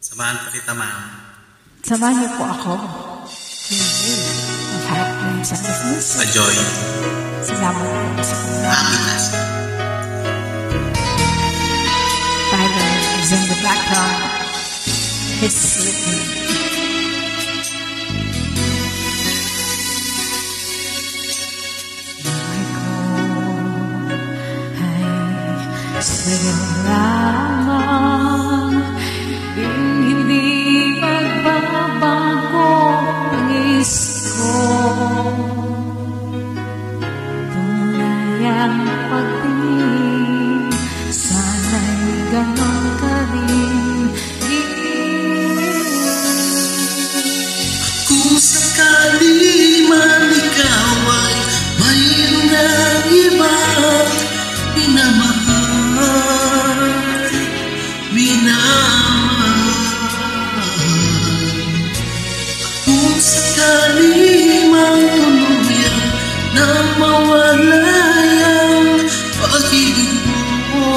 Samahan po kita, ma'am. Samahan niyo po ako. Magharap ko sa business. Ajoy. Salamat po sa kanya. Akitas. Tyler is in the background. He's sleeping. Sa'yo lamang hindi magbabago ang isip ko. Tunay ang pagtingin, sana'y ganon ka rin. Kung sakali man ikaw ay mayroon ng ibang minamahal, kung sakali mang tuluyan na mawala ang pag-ibig mo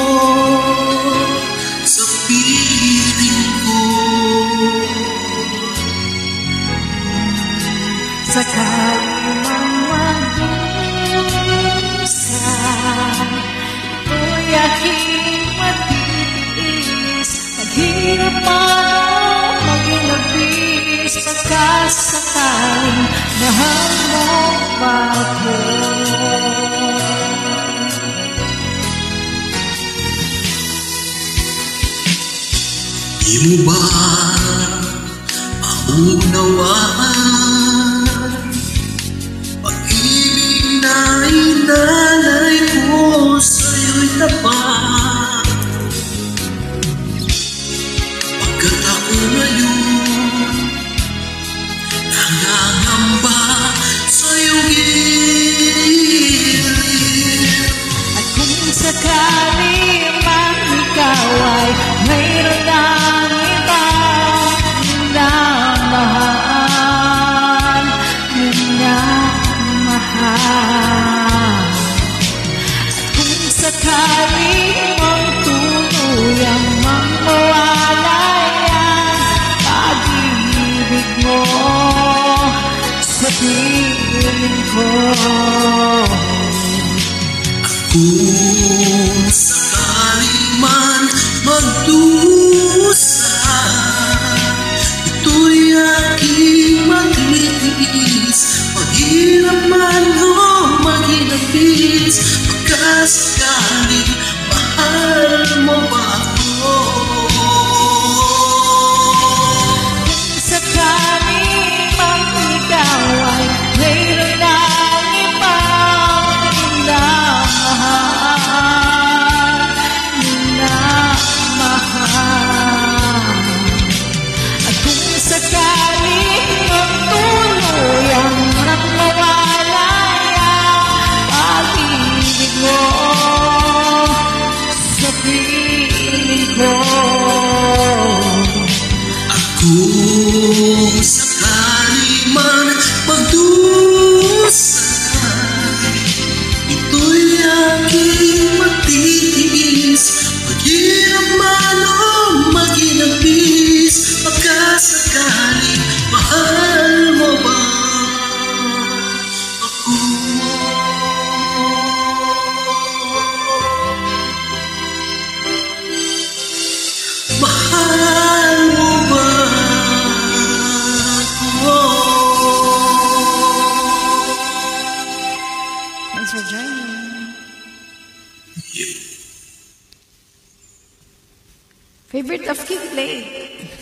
sa piling ko, sakali mang magdusa, ito'y aking matitiis. Naghirap man maging nabis, pagkasakaling mahal mo ba ako? di mo ba maunawaan pag-ibig na inalay ko sa'yo'y tapat? Pagkat ako ngayon nangangamba sa iyong gilid. At kung sakali man ikaw ay mayroon ng ibang minamahal, minamahal. At kung sakali mang tuluyang mang mawalay ang pag-ibig mo sa piling ko, kung sakali man magdusa, ito'y aking maglitiis. Maghirap man o maghilabis, pagkasakali mahal mo ba ako? kung sakali mang ikaw ay mayroon ng ibang minamahal, minamahal. At kung sakali mang tuluyang nang mawalay ang pag-ibig mo sa piling ko, Kung sakali man magdusa, ito'y aking matitiis. Maghirap man o maghilabis, pagkasakali mahal mo ba ako? Mahal mo ba ako? thanks for joining. Favorite of King Play.